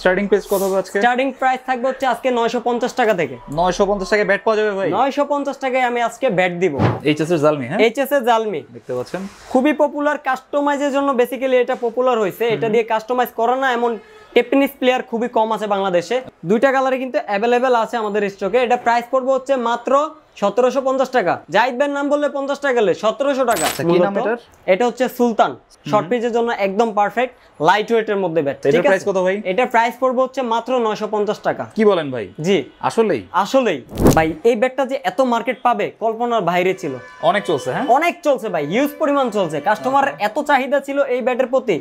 Starting price কত হবে আজকে? স্টার্টিং প্রাইস থাকবে হচ্ছে আজকে 950 টাকা থেকে। 950 টাকায় ব্যাট পাওয়া যাবে ভাই? 950 টাকায় আমি আজকে ব্যাট দিব। এইচএস এর জালমি, হ্যাঁ এইচএস এর জালমি দেখতে পাচ্ছেন, খুবই পপুলার, কাস্টমাইজের জন্য বেসিক্যালি এটা পপুলার হয়েছে। এটা দিয়ে কাস্টমাইজ করা না এমন টেনিস প্লেয়ার খুবই কম আছে বাংলাদেশে। দুইটা কালারে কিন্তু অ্যাভেলেবেল আছে আমাদের স্টকে। এটা প্রাইস পড়বে হচ্ছে মাত্র 1750 টাকা। জাহিদ ভাইয়ের নাম বললে 50 টাকা গেলে 1700 টাকা। কি নাম এটার? এটা হচ্ছে সুলতান, শর্ট পিচের জন্য একদম পারফেক্ট, লাইট ওয়েটের মধ্যে ব্যাট। এটার প্রাইস কত ভাই? এটা প্রাইস পড়বে হচ্ছে মাত্র 950 টাকা। কি বলেন ভাই? জি আসলেই ভাই, এই ব্যাটটা যে এত মার্কেট পাবে কল্পনার বাইরে ছিল। অনেক চলছে, হ্যাঁ অনেক চলছে ভাই, হিউজ পরিমাণ চলছে। কাস্টমার এত চাহিদা ছিল এই ব্যাটের প্রতি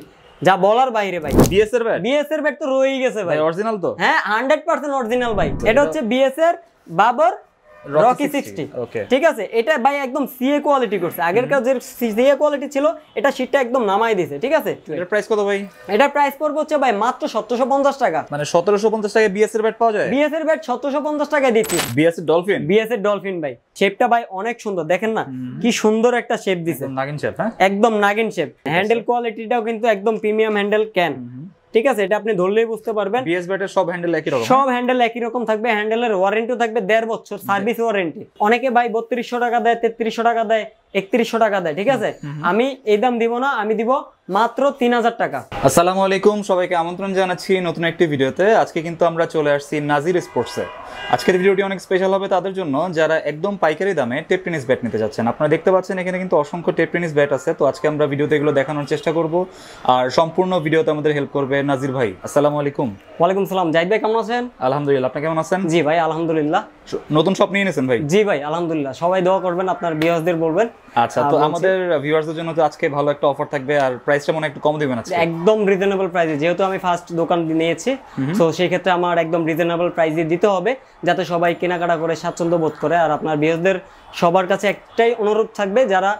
যা বলার বাইরে ভাই। বিএস এর ব্যাট? বিএস এর ব্যাট তো রয়েই গেছে ভাই। অরিজিনাল তো? হ্যাঁ 100% অরিজিনাল ভাই। এটা হচ্ছে বিএস এর বাবর রকি 60। ঠিক আছে, এটা ভাই একদম সিএ কোয়ালিটি করছে। আগেরকার যে সিএ কোয়ালিটি ছিল এটা শীটটা একদম নামাই দিয়েছে। ঠিক আছে, এটার প্রাইস কত ভাই? এটার প্রাইস পড়বে হচ্ছে ভাই মাত্র 1750 টাকা। মানে 1750 টাকায় বিএস এর ব্যাট পাওয়া যায়? বিএস এর ব্যাট 1750 টাকায় দিচ্ছি। বিএস এর ডলফিন? বিএস এর ডলফিন ভাই, শেপটা ভাই অনেক সুন্দর, দেখেন না কি সুন্দর একটা শেপ দিছে। নাগিন শেপ, হ্যাঁ একদম নাগিন শেপ। হ্যান্ডেল কোয়ালিটিটাও কিন্তু একদম প্রিমিয়াম হ্যান্ডেল ক্যান। ঠিক আছে, এটা আপনি ধরলেই বুঝতে পারবেন। বিএস ব্যাটের সব হ্যান্ডেল একই রকম? সব হ্যান্ডেল একই রকম থাকবে। হ্যান্ডেলের ওয়ারেন্টিও থাকবে 1.5 বছর সার্ভিস ওয়ারেন্টি। অনেকে ভাই 3200 টাকা দেয়, 3300 টাকা দেয়, 3100 টাকা দেয়। ঠিক আছে, আমি এই দাম দিব না, আমি দিব মাত্র 3000 টাকা। আসসালামু আলাইকুম, সবাইকে আমন্ত্রণ জানাচ্ছি নতুন একটি ভিডিওতে। আজকে কিন্তু আমরা চলে আসছি নাজির স্পোর্টসে। আজকের ভিডিওটি অনেক স্পেশাল হবে তাদের জন্য যারা একদম পাইকারি দামে টেপ টেনিস ব্যাট নিতে যাচ্ছেন। আপনারা দেখতে পাচ্ছেন এখানে কিন্তু অসংখ্য টেপ টেনিস ব্যাট আছে। তো আজকে আমরা ভিডিওতে এগুলো দেখানোর চেষ্টা করব, আর সম্পূর্ণ ভিডিওতে আমাদের হেল্প করবে নাজির ভাই। আসসালামু আলাইকুম। ওয়ালাইকুম সালাম। জাহিদ ভাই কেমন আছেন? আলহামদুলিল্লাহ, আপনি কেমন আছেন? জি ভাই আলহামদুলিল্লাহ। নতুন শপ নিয়ে নিয়েছেন ভাই? জি ভাই আলহামদুলিল্লাহ। সবাই দোয়া করবেন, আপনার ভিউয়ার্সদের বলবেন। আচ্ছা, তো আমাদের ভিউয়ার্সদের জন্য তো আজকে ভালো একটা অফার থাকবে, আর প্রাইসটা মনে একটু কম দিবেন আজকে? একদম রিজনেবল প্রাইসে, যেহেতু আমি ফার্স্ট দোকান নিয়েছি, তো সেই ক্ষেত্রে আমার একদম রিজনেবল প্রাইসে দিতে হবে যাতে সবাই কেনাকাটা করে স্বাচ্ছন্দ্য বোধ করে। আর আপনার ভিউয়ার্সদের সবার কাছে একটাই অনুরোধ থাকবে, যারা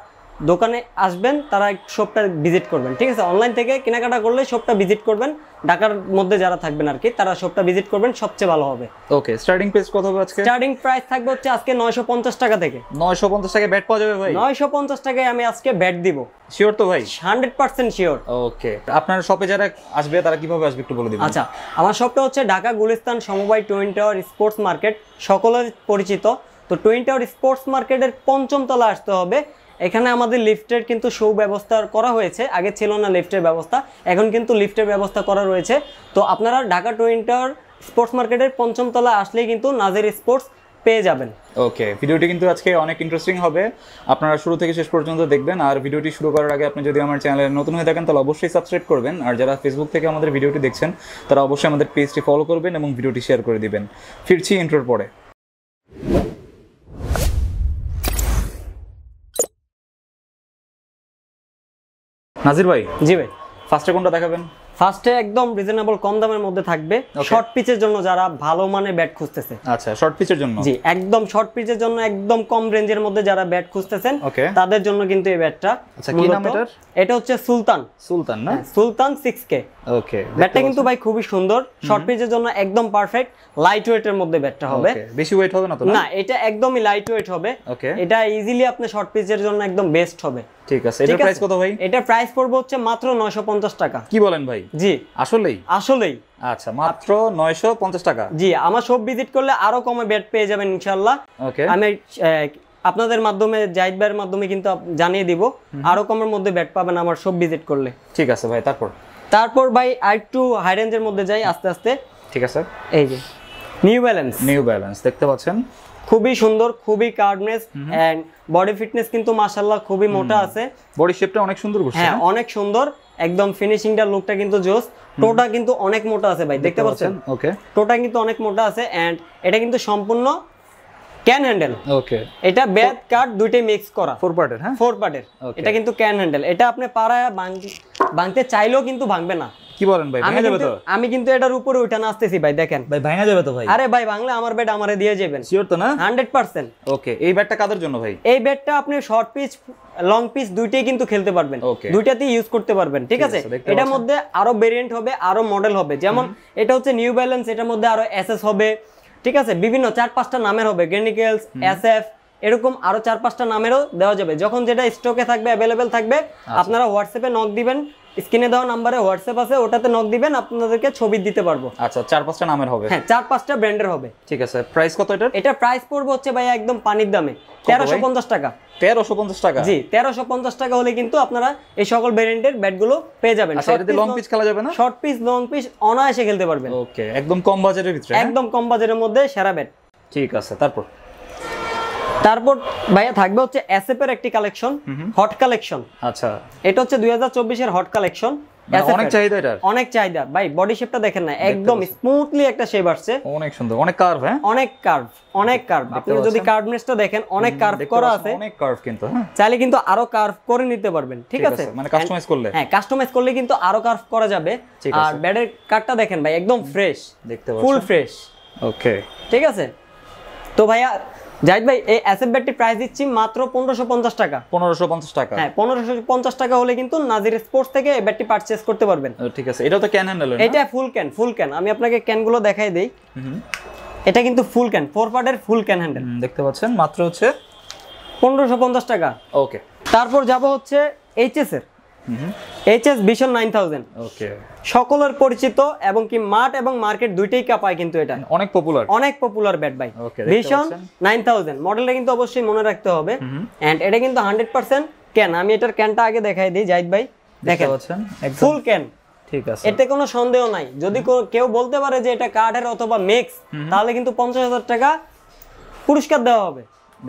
দোকানে আসবেন তারা শপটা ভিজিট করবেন। ঠিক আছে, অনলাইন থেকে কেনাকাটা করলে শপটা ভিজিট করবেন। ঢাকার মধ্যে যারা থাকবেন আর কি, তারা শপটা ভিজিট করবেন, সবচেয়ে ভালো হবে। ওকে, স্টার্টিং প্রাইস কত হবে আজকে? স্টার্টিং প্রাইস থাকবে হচ্ছে আজকে 950 টাকা থেকে। 950 টাকায় ব্যাট পাওয়া যাবে ভাই? 950 টাকায় আমি আজকে ব্যাট দিব। শিওর তো ভাই? 100% শিওর। ওকে, আপনার শপে যারা আসবে তারা কিভাবে আসবে একটু বলে দিবেন। আচ্ছা, আমার শপটা হচ্ছে ঢাকা গুলিস্তান সমবায় টুইন টাওয়ার স্পোর্টস মার্কেট, সকলের পরিচিত। তো টুইন টাওয়ার স্পোর্টস মার্কেটের 5ম তলা আসতে হবে। এখানে আমাদের লিফটের কিন্তু সুব্যবস্থা করা হয়েছে। আগে ছিল না লিফটের ব্যবস্থা, এখন কিন্তু লিফটের ব্যবস্থা করা রয়েছে। তো আপনারা ঢাকা টুইন টাওয়ার স্পোর্টস মার্কেটের 5ম তলা আসলেই কিন্তু নাজির স্পোর্টস পেয়ে যাবেন। ওকে, ভিডিওটি কিন্তু আজকে অনেক ইন্টারেস্টিং হবে, আপনারা শুরু থেকে শেষ পর্যন্ত দেখবেন। আর ভিডিওটি শুরু করার আগে আপনি যদি আমার চ্যানেলে নতুন হয়ে থাকেন তাহলে অবশ্যই সাবস্ক্রাইব করবেন। আর যারা ফেসবুক থেকে আমাদের ভিডিওটি দেখছেন তারা অবশ্যই আমাদের পেজটি ফলো করবেন এবং ভিডিওটি শেয়ার করে দিবেন। ফিরছি ইন্ট্রোর পরে। নাজির ভাই, জি ভাই, ফার্স্টে কোনটা দেখাবেন? ফার্স্টে একদম রিজনেবল কম দামের মধ্যে থাকবে, শর্ট পিচের জন্য যারা ভালো মানের ব্যাট খুঁজতেছে। আচ্ছা, শর্ট পিচের জন্য? জি, একদম শর্ট পিচের জন্য, একদম কম রেঞ্জের মধ্যে যারা ব্যাট খুঁজতেছেন তাদের জন্য কিন্তু এই ব্যাটটা। আচ্ছা, কি নাম এটার? এটা হচ্ছে সুলতান। সুলতান না? সুলতান 6K। ওকে, ব্যাটটা কিন্তু ভাই খুবই সুন্দর, শর্ট পিচের জন্য একদম পারফেক্ট, লাইট ওয়েটের মধ্যে ব্যাটটা হবে। বেশি ওয়েট হবে না তো? না, এটা একদমই লাইট ওয়েট হবে। ওকে, এটা ইজিলি আপনি শর্ট পিচের জন্য একদম বেস্ট হবে। ঠিক আছে, এটার প্রাইস কত ভাই? এটা প্রাইস পড়বে হচ্ছে মাত্র 950 টাকা। কি বলেন ভাই? জি আসলেই? আচ্ছা, মাত্র 950 টাকা? জি, আমার শপ ভিজিট করলে আরো কমে ব্যাট পেয়ে যাবেন ইনশাআল্লাহ। ওকে, আমি আপনাদের মাধ্যমে, জাহিদ ভাইয়ের মাধ্যমে কিন্তু জানিয়ে দিব, আরো কমের মধ্যে ব্যাট পাবেন আমার শপ ভিজিট করলে। ঠিক আছে ভাই, তারপর ভাই আরেকটু হাই রেঞ্জের মধ্যে যাই আস্তে আস্তে। ঠিক আছে, এই যে নিউ ব্যালেন্স দেখতে পাচ্ছেন, খুবই সুন্দর, খুবই কার্ডনেস এন্ড বডি ফিটনেস কিন্তু মাশাআল্লাহ খুবই মোটা আছে। বডি শেপটা অনেক সুন্দর করছে। হ্যাঁ, অনেক সুন্দর, একদম ফিনিশিংটা, লুকটা কিন্তু জোস। টোটা কিন্তু অনেক মোটা আছে ভাই, দেখতে পাচ্ছেন? ওকে, টোটা কিন্তু অনেক মোটা আছে এন্ড এটা কিন্তু সম্পূর্ণ ক্যান হ্যান্ডেল। ওকে, এটা ব্যাট কাট দুইটাই মিক্স করা, 4 পার্টের। হ্যাঁ, 4 পার্টের। এটা কিন্তু ক্যান হ্যান্ডেল। এটা আপনি পাড়ায় ভাঙতে চাইলেও কিন্তু ভাঙবে না। কি বলেন ভাই, ভাঙা যাবে তো? আমি কিন্তু এটার উপরে উঠা নাচতেছি ভাই, দেখেন ভাই, ভাঙা যাবে তো ভাই? আরে ভাই, ভাঙলে আমার ব্যাট আমারে দিয়ে যাবেন। শিওর তো না? 100%। ওকে, এই ব্যাটটা কাদের জন্য ভাই? এই ব্যাটটা আপনি শর্ট পিচ, লং পিচ দুইটাই কিন্তু খেলতে পারবেন, দুইটাতেই ইউজ করতে পারবেন। ঠিক আছে, এটার মধ্যে আরো ভেরিয়েন্ট হবে, আরো মডেল হবে। যেমন এটা হচ্ছে নিউ ব্যালেন্স, এটার মধ্যে আরো এসএস হবে। ঠিক আছে, বিভিন্ন 4-5টা নামের হবে, গ্রেনিকেলস, এসএফ, এরকম আরো 4-5টা নামেরও দেওয়া যাবে। যখন যেটা স্টকে থাকবে, অ্যাভেলেবেল থাকবে, আপনারা হোয়াটসঅ্যাপে নক দিবেন, স্ক্রিনে দেওয়া নাম্বারে হোয়াটসঅ্যাপ আছে, ওটাতে নক দিবেন, আপনাদেরকে ছবি দিতে পারবো। আচ্ছা 4-5টা নামের হবে? হ্যাঁ 4-5টা ব্র্যান্ডের হবে। ঠিক আছে, প্রাইস কত এটার? এটা প্রাইস পড়বে হচ্ছে ভাই একদম পানির দামে 1350 টাকা। 1350 টাকা? জি 1350 টাকা হলে কিন্তু আপনারা এই সকল ভেরিয়েন্টের ব্যাটগুলো পেয়ে যাবেন। আচ্ছা এটাতে লং পিচ খেলা যাবে না? শর্ট পিচ লং পিচ অনায়াসে খেলতে পারবেন। ওকে, একদম কম বাজেটের ভিতরে? একদম কম বাজেটের মধ্যে সেরা ব্যাট। ঠিক আছে, তারপর ভাইয়া থাকবে হচ্ছে এসএফ এর একটি কালেকশন, হট কালেকশন। আচ্ছা এটা হচ্ছে 2024 এর হট কালেকশন। অনেক চাহিদা এটার? অনেক চাহিদা ভাই, বডি শেপটা দেখেন না, একদম স্মুথলি একটা শেপ আসছে, অনেক সুন্দর, অনেক কার্ভ। হ্যাঁ অনেক কার্ভ, অনেক কার্ভ। আপনি যদি কার্ভনেসটা দেখেন অনেক কার্ভ করা আছে, অনেক কার্ভ কিন্তু। হ্যাঁ চাইলে কিন্তু আরো কার্ভ করে নিতে পারবেন। ঠিক আছে, মানে কাস্টমাইজ করলে? হ্যাঁ কাস্টমাইজ করলে কিন্তু আরো কার্ভ করা যাবে। আর ব্যাটের কাটটা দেখেন ভাই, একদম ফ্রেশ, দেখতে পাচ্ছেন ফুল ফ্রেশ। ওকে ঠিক আছে, তো ভাইয়া জাহিদ ভাই এই এসএফ ব্যাটটি প্রাইস দিচ্ছি মাত্র 1550 টাকা। 1550 টাকা? হ্যাঁ 1550 টাকা হলে কিন্তু নাজির স্পোর্টস থেকে এই ব্যাটটি পারচেজ করতে পারবেন। ঠিক আছে, এটাও তো ক্যান হ্যান্ডেল না? এটা ফুল ক্যান। আমি আপনাকে ক্যানগুলো দেখাই দেই। এটা কিন্তু ফুল ক্যান, 4 পার্টের ফুল ক্যান হ্যান্ডেল। দেখতে পাচ্ছেন মাত্র হচ্ছে 1550 টাকা। ওকে, তারপর যাব হচ্ছে এইচএস এর, এইচএস ভিশন 9000। ওকে, সকলের পরিচিত এবং কি মাঠ এবং মার্কেট দুইটাই কাঁপায় কিন্তু এটা, অনেক পপুলার ব্যাট ভাই। ভিশন 9000 মডেলটা কিন্তু অবশ্যই মনে রাখতে হবে। এন্ড এটা কিন্তু 100% ক্যান। আমি এটার ক্যানটা আগে দেখাই দিই জাহিদ ভাই, দেখেন ফুল ক্যান। ঠিক আছে, এতে কোনো সন্দেহ নাই। যদি কেউ বলতে পারে যে এটা কাঠের অথবা মিক্স, তাহলে কিন্তু 50,000 টাকা পুরস্কার দেওয়া হবে।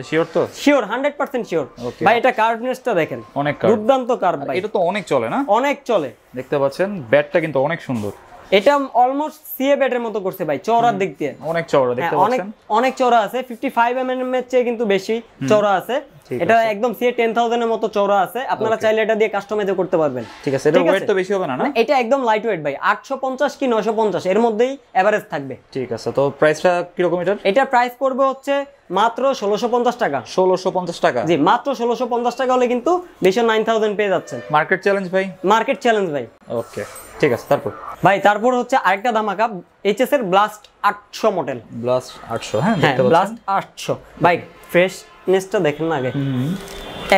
শিওর তো? শিওর, 100% শিওর ভাই। এটা কার্ভনেসটা দেখেন, অনেক দুর্দান্ত কার্ভ ভাই। এটা তো অনেক চলে না? অনেক চলে। দেখতে পাচ্ছেন ব্যাটটা কিন্তু অনেক সুন্দর। এটা অলমোস্ট সিএ ব্যাটের মতো করছে ভাই, চওড়ার দিক দিয়ে অনেক চওড়া। দেখতে পাচ্ছেন অনেক চওড়া আছে, 55 mm এর চেয়ে কিন্তু বেশি চওড়া আছে। এটা একদম সিএ 10000 এর মতো চওড়া আছে। আপনারা চাইলে এটা দিয়ে কাস্টমাইজ করতে পারবেন। ঠিক আছে, এটা ওয়েট তো বেশি হবে না? না, এটা একদম লাইট ওয়েট ভাই, 850 কি 950 এর মধ্যেই এভারেজ থাকবে। ঠিক আছে, তো প্রাইসটা কি রকম এটার? এটা প্রাইস পড়বে হচ্ছে মাত্র 1650 টাকা। 1650 টাকা? জি মাত্র 1650 টাকা হলে কিন্তু ভিশন 9000 পেয়ে যাচ্ছেন। মার্কেট চ্যালেঞ্জ ভাই? মার্কেট চ্যালেঞ্জ ভাই। ওকে ঠিক আছে, তারপর হচ্ছে আরেকটা ধামাকা, এইচএস এর ব্লাস্ট 800 মডেল। ব্লাস্ট 800? হ্যাঁ দেখতে পাচ্ছেন ব্লাস্ট 800 ভাই। ফ্রেশনেসটা দেখেন না আগে,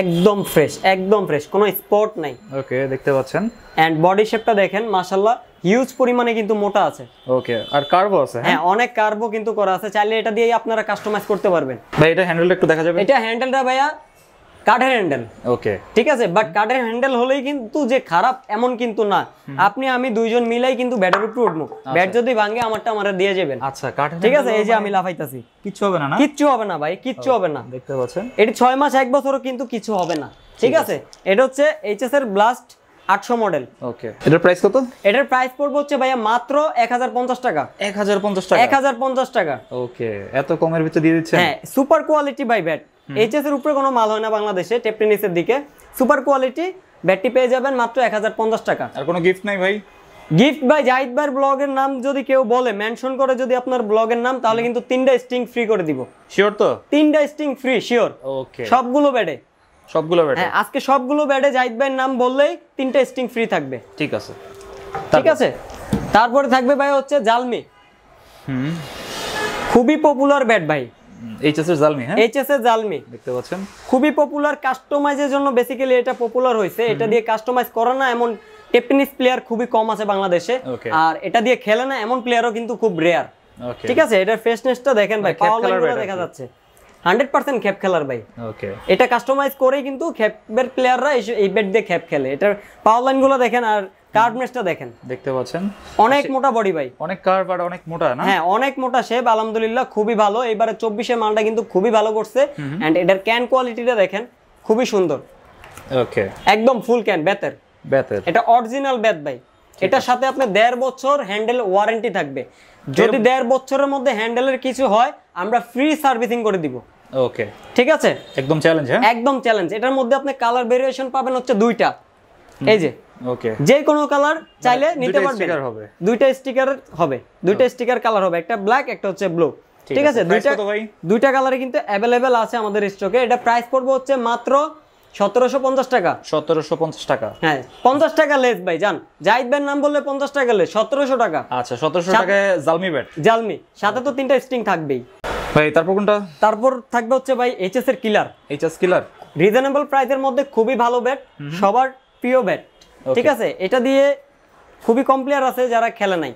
একদম ফ্রেশ, কোনো স্পট নাই। ওকে, দেখতে পাচ্ছেন। এন্ড বডি শেপটা দেখেন, মাশাআল্লাহ হিউজ পরিমাণে কিন্তু মোটা আছে। ওকে, আর কার্ভও আছে? হ্যাঁ অনেক কার্ভও কিন্তু করা আছে, চাইলে এটা দিয়েই আপনারা কাস্টমাইজ করতে পারবেন। ভাই এটা হ্যান্ডেলটা একটু দেখা যাবে? এটা হ্যান্ডেলটা ভাইয়া কাঠের হ্যান্ডেল। ওকে ঠিক আছে, বাট কাঠের হ্যান্ডেল হলেই কিন্তু যে খারাপ এমন কিন্তু না। আপনি আমি দুইজন মিলাই কিন্তু ব্যাটের উপর উঠবো, ব্যাট যদি ভাঙে আমারটা আমারে দিয়ে যাবেন। আচ্ছা কাঠের, ঠিক আছে। এই যে আমি লাফাইতাছি, কিচ্ছু হবে না? না কিচ্ছু হবে না ভাই, কিচ্ছু হবে না। দেখতে পাচ্ছেন এটা 6 মাস 1 বছরও কিন্তু কিছু হবে না। ঠিক আছে, এটা হচ্ছে এইচএস এর ব্লাস্ট 800 মডেল। ওকে, এটার প্রাইস কত? এটার প্রাইস পড়বে হচ্ছে ভাইয়া মাত্র 1050 টাকা। 1050 টাকা? 1050 টাকা। ওকে, এত কমের ভিতরে দিয়ে দিচ্ছেন? হ্যাঁ, super quality by bat. HS এর উপরে কোনো মাল হয় না বাংলাদেশে, টেপ টেনিসের দিকে। সুপার কোয়ালিটি ব্যাটটি পেয়ে যাবেন মাত্র 1050 টাকা। আর কোনো গিফট নাই ভাই? গিফট ভাই জাহিদ ভাইয়ের ব্লগের নাম যদি কেউ বলে, মেনশন করে যদি আপনার ব্লগের নাম, তাহলে কিন্তু 3টা স্টিং ফ্রি করে দিব। শিওর তো? 3টা স্টিং ফ্রি শিওর। ওকে, সবগুলো ব্যাটে? সবগুলো ব্যাটে? হ্যাঁ, আজকে সবগুলো ব্যাটে জাহিদ ভাইয়ের নাম বললেই 3টা স্টিং ফ্রি থাকবে। ঠিক আছে, ঠিক আছে। তারপরে থাকবে ভাই হচ্ছে জালমি। খুবই পপুলার ব্যাট ভাই, এইচএস এর জালমি। হ্যাঁ, এইচএস এর জালমি দেখতে পাচ্ছেন, খুবই পপুলার। কাস্টমাইজের জন্য বেসিক্যালি এটা পপুলার হয়েছে। এটা দিয়ে কাস্টমাইজ করে না এমন টেপ টেনিস প্লেয়ার খুবই কম আছে বাংলাদেশে, আর এটা দিয়ে খেলে না এমন প্লেয়ারও কিন্তু খুব রেয়ার। ঠিক আছে, এটার ফ্রেশনেসটা দেখেন ভাই, পাওয়ার লাইনগুলো দেখা যাচ্ছে 100% খেপ খেলার ভাই। ওকে, এটা কাস্টমাইজ করেই কিন্তু খেপের প্লেয়াররা এই ব্যাট দিয়ে খেপ খেলে। এটার পাওয়ার লাইনগুলো দেখেন আর কার্ভনেসটা দেখেন, দেখতে পাচ্ছেন অনেক মোটা বডি ভাই, অনেক কার্ভ আর অনেক মোটা না? হ্যাঁ, অনেক মোটা শেপ। আলহামদুলিল্লাহ খুবই ভালো। এবারে 24 এর মালটা কিন্তু খুবই ভালো করছে। এন্ড এটার ক্যান কোয়ালিটিটা দেখেন, খুবই সুন্দর। ওকে, একদম ফুল ক্যান বেতের। এটা অরিজিনাল ব্যাট ভাই। এটার সাথে আপনি 1.5 বছর হ্যান্ডেল ওয়ারেন্টি থাকবে। যদি 1.5 বছরের মধ্যে হ্যান্ডেলের কিছু হয়, আমরা ফ্রি সার্ভিসিং করে দিব। ওকে ঠিক আছে, একদম চ্যালেঞ্জ। হ্যাঁ, একদম চ্যালেঞ্জ। এটার মধ্যে আপনি কালার ভেরিয়েশন পাবেন হচ্ছে 2টা। এই যে ওকে, যে কোনো কালার চাইলে নিতে পারবেন। দুইটা স্টিকার হবে, দুইটা স্টিকার কালার হবে, একটা ব্ল্যাক একটা হচ্ছে ব্লু। ঠিক আছে, দুইটা কালারে কিন্তু অ্যাভেলেবেল আছে আমাদের স্টকে। এটা প্রাইস পড়বে হচ্ছে মাত্র 1750 টাকা। 1750 টাকা? হ্যাঁ, 50 টাকা লেস ভাই। জান জাহিদ ভাইয়ের নাম বললে 50 টাকা লেস, 1700 টাকা। আচ্ছা, 1700 টাকায় জালমি ব্যাট। জালমি সাথে তো 3টা স্টিং থাকবেই ভাই। তারপর কোনটা? তারপর থাকবে হচ্ছে ভাই এইচএস এর কিলার। এইচএস কিলার রিজনেবল প্রাইসের মধ্যে খুবই ভালো ব্যাট, সবার প্রিয় ব্যাট। ঠিক আছে, এটা দিয়ে খুবই কম প্লেয়ার আছে যারা খেলে নাই।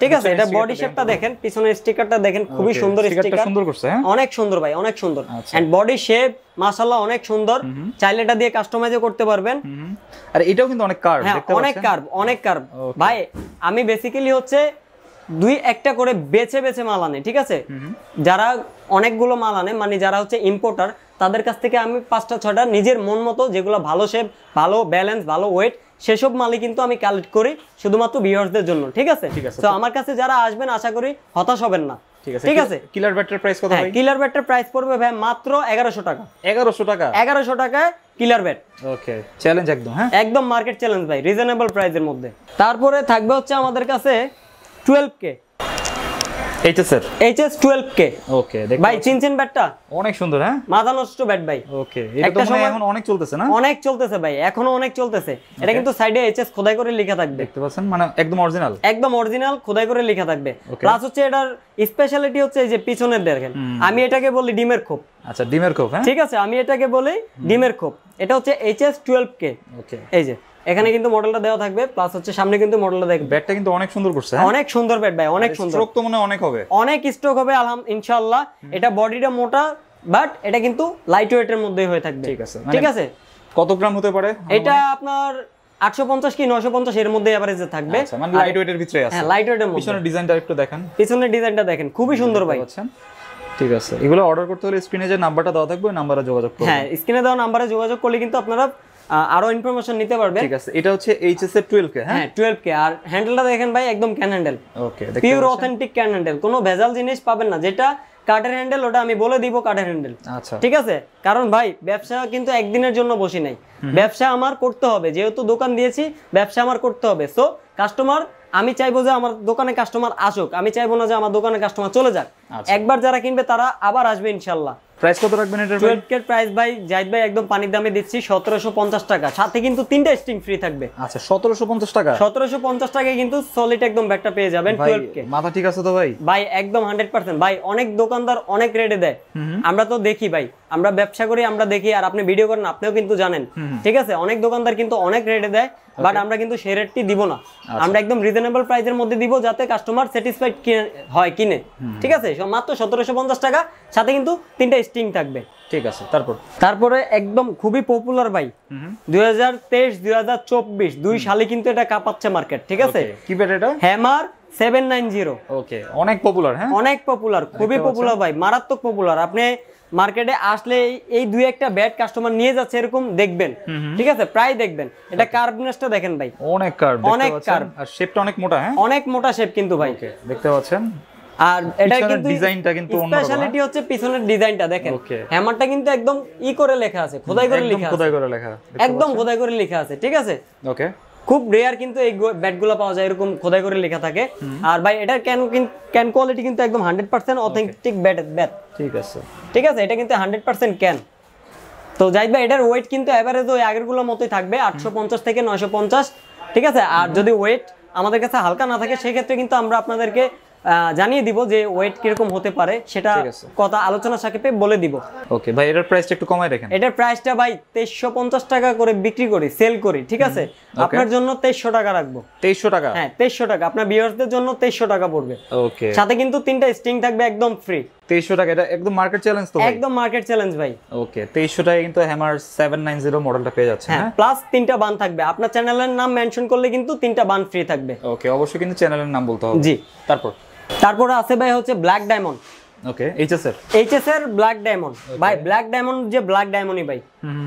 ঠিক আছে, এটা বডি শেপটা দেখেন, পিছনের স্টিকারটা দেখেন, খুবই সুন্দর স্টিকার, সুন্দর করছে, হ্যাঁ অনেক সুন্দর ভাই, অনেক সুন্দর। এন্ড বডি শেপ মাশাআল্লাহ অনেক সুন্দর, চাইলে এটা দিয়ে কাস্টমাইজও করতে পারবেন। আর এটাও কিন্তু অনেক কার্ভ, হ্যাঁ অনেক কার্ভ, অনেক কার্ভ ভাই। আমি বেসিক্যালি হচ্ছে দুই একটা করে বেছে বেছে মাল আনে, ঠিক আছে, যারা অনেকগুলো মাল আনে মানে যারা হচ্ছে ইম্পোর্টার, তাদের কাছ থেকে আমি 5টা 6টা নিজের মন মতো যেগুলো ভালো শেপ, ভালো ব্যালেন্স, ভালো ওয়েট, সেসব মালই কিন্তু আমি কালেক্ট করি শুধুমাত্র ভিউয়ার্সদের জন্য। ঠিক আছে, তো আমার কাছে যারা আসবেন আশা করি হতাশ হবেন না। ঠিক আছে, কিলার ব্যাটের প্রাইস কত ভাই? কিলার ব্যাটের প্রাইস পড়বে ভাই মাত্র 1100 টাকা। 1100 টাকা? 1100 টাকায় কিলার ব্যাট। ওকে, চ্যালেঞ্জ একদম, হ্যাঁ একদম মার্কেট চ্যালেঞ্জ ভাই, রিজনেবল প্রাইসের মধ্যে। তারপরে থাকবে হচ্ছে আমাদের কাছে 12K HS 12K। ওকে, ভাই চিনছেন ব্যাটটা? অনেক সুন্দর, হ্যাঁ মাথা নষ্ট ব্যাট ভাই। ওকে, এটা তো মানে এখন অনেক চলতেছে না? অনেক চলতেছে ভাই, এখনো অনেক চলতেছে। এটা কিন্তু সাইডে HS খোদাই করে লেখা থাকবে, দেখতে পাচ্ছেন, মানে একদম অরিজিনাল, একদম অরিজিনাল খোদাই করে লেখা থাকবে। প্লাস হচ্ছে এটার স্পেশালিটি হচ্ছে এই যে পিছনের দেখেন, আমি এটাকে বলি ডিমের খোপ। আচ্ছা, ডিমের খোপ, হ্যাঁ ঠিক আছে, আমি এটাকে বলি ডিমের খোপ। এটা হচ্ছে HS 12K। ওকে, এই যে এখানে কিন্তু মডেলটা দেওয়া থাকবে, প্লাস হচ্ছে সামনে কিন্তু মডেলটা দেখবে। ব্যাটটা কিন্তু অনেক সুন্দর করছে, অনেক সুন্দর ব্যাট ভাই, অনেক সুন্দর। স্ট্রোক তো মনে অনেক হবে, অনেক স্ট্রোক হবে ইনশাআল্লাহ। এটা বডিটা মোটা, বাট এটা কিন্তু লাইট ওয়েটের মধ্যেই হয়ে থাকবে। ঠিক আছে, ঠিক আছে। কত গ্রাম হতে পারে এটা? আপনার 850 কি 950 এর মধ্যে এভারেজে থাকবে। আচ্ছা, মানে লাইট ওয়েটের ভিতরে আছে। হ্যাঁ, লাইট ওয়েটের মধ্যে। পিছনের ডিজাইনটা একটু দেখেন, পিছনের ডিজাইনটা দেখেন, খুবই সুন্দর ভাই। ঠিক আছে, এগুলো অর্ডার করতে হলে স্ক্রিনে যে নাম্বারটা দেওয়া থাকবে ওই নাম্বারে যোগাযোগ করুন। হ্যাঁ, স্ক্রিনে দেওয়া নাম্বারে যোগাযোগ করলে কিন্তু আপনারা আরো ইনফরমেশন নিতে পারবেন। ঠিক আছে, এটা হচ্ছে HS এর 12K, হ্যাঁ 12K। আর হ্যান্ডেলটা দেখেন ভাই, একদম can handle. Okay, pure authentic can handle, কোনো ভেজাল জিনিস পাবেন না। যেটা কাঠের হ্যান্ডেল ওটা আমি বলে দিব কাঠের হ্যান্ডেল। আচ্ছা, ঠিক আছে, কারণ ভাই ব্যবসা কিন্তু একদিনের জন্য বসি নাই, ব্যবসা আমার করতে হবে। যেহেতু দোকান দিয়েছি, ব্যবসা আমার করতে হবে। সো কাস্টমার, আমি চাইবো যে আমার দোকানে কাস্টমার আসুক, আমি চাইবো না যে আমার দোকানে কাস্টমার চলে যাক। একবার যারা কিনবে তারা আবার আসবে ইনশাল্লাহ। প্রাইস কত রাখবেন এটার? 12K প্রাইস ভাই জাহিদ ভাই একদম পানির দামে দিচ্ছি 1750 টাকা, সাথে কিন্তু 3টা স্টিং ফ্রি থাকবে। আচ্ছা, 1750 টাকা? 1750 টাকায় কিন্তু সলিড একদম ব্যাগটা পেয়ে যাবেন 12K। মাথা ঠিক আছে তো ভাই? ভাই একদম 100%। ভাই অনেক দোকানদার অনেক রেটে দেয়, আমরা তো দেখি ভাই, আমরা ব্যবসা করি, আমরা দেখি, আর আপনি ভিডিও করেন, আপনিও কিন্তু জানেন। ঠিক আছে, অনেক দোকানদার কিন্তু অনেক রেটে দেয়, বাট আমরা কিন্তু সেই রেটটি দিব না। আমরা একদম রিজনেবল প্রাইসের মধ্যে দিব, যাতে কাস্টমার স্যাটিসফাইড হয় কিনে। ঠিক আছে, মাত্র 1750 টাকা, সাথে কিন্তু 3টা স্টিং থাকবে। ঠিক আছে, তারপরে একদম খুবই পপুলার ভাই, 2023 2024 দুই সালে কিন্তু এটা কাঁপাচ্ছে মার্কেট। ঠিক আছে, কি ব্যাট এটা? হ্যামার 790। ওকে, অনেক পপুলার, হ্যাঁ অনেক পপুলার, খুবই পপুলার ভাই, মারাত্মক পপুলার। আপনি মার্কেটে আসলে এই দুই একটা ব্যাট কাস্টমার নিয়ে যাচ্ছে এরকম দেখবেন। ঠিক আছে, প্রায় দেখবেন। এটা কার্ভনেসটা দেখেন ভাই, অনেক কার্ভ, অনেক কার্ভ, আর শেপটা অনেক মোটা, হ্যাঁ অনেক মোটা শেপ কিন্তু ভাই। ওকে, দেখতে পাচ্ছেন। আর এটা কিন্তু ডিজাইনটা কিন্তু অন্যরকম, স্পেশালিটি হচ্ছে পিছনের ডিজাইনটা দেখেন। হ্যামারটা কিন্তু একদম করে লেখা আছে, খোদাই করে লেখা আছে, একদম খোদাই করে লেখা আছে। ঠিক আছে, ওকে, খুব রেয়ার কিন্তু এই ব্যাটগুলো পাওয়া যায় এরকম খোদাই করে লেখা থাকে। আর ভাই এটার ক্যান কোয়ালিটি কিন্তু একদম 100% অথেন্টিক ব্যাট। ঠিক আছে, ঠিক আছে, এটা কিন্তু 100% ক্যান। তো জাহিদ ভাই এটার ওয়েট কিন্তু এভারেজ ওই আগেরগুলোর মতোই থাকবে, 850 থেকে 950। ঠিক আছে, আর যদি ওয়েট আমাদের কাছে হালকা না থাকে, সেক্ষেত্রে কিন্তু আমরা আপনাদেরকে জানিয়ে দিব যে ওয়েট কিরকম হতে পারে, সেটা কথা আলোচনা সাপেক্ষে বলে দিব। ওকে ভাই, এটার প্রাইসটা একটু কমায় রাখেন। এটার প্রাইসটা ভাই 2350 টাকা করে বিক্রি করি, সেল করি। ঠিক আছে, আপনার জন্য 2300 টাকা রাখবো। 2300 টাকা? হ্যাঁ 2300 টাকা, আপনার ভিউয়ারদের জন্য 2300 টাকা পড়বে। ওকে, সাথে কিন্তু 3টা স্টিং থাকবে একদম ফ্রি। 2300 টাকা, এটা একদম মার্কেট চ্যালেঞ্জ তো ভাই? একদম মার্কেট চ্যালেঞ্জ ভাই। ওকে, 2300 টাকায় কিন্তু হ্যামার 790 মডেলটা পেয়ে যাচ্ছে, হ্যাঁ, প্লাস 3টা বান থাকবে। আপনার চ্যানেলের নাম মেনশন করলে কিন্তু 3টা বান ফ্রি থাকবে। ওকে, অবশ্যই কিন্তু চ্যানেলের নাম বলতে হবে। জি। তারপরে আছে ভাই হচ্ছে ব্ল্যাক ডায়মন্ড। ওকে, HS এর ব্ল্যাক ডায়মন্ড। ভাই ব্ল্যাক ডায়মন্ড যে ব্ল্যাক ডায়মন্ডই ভাই,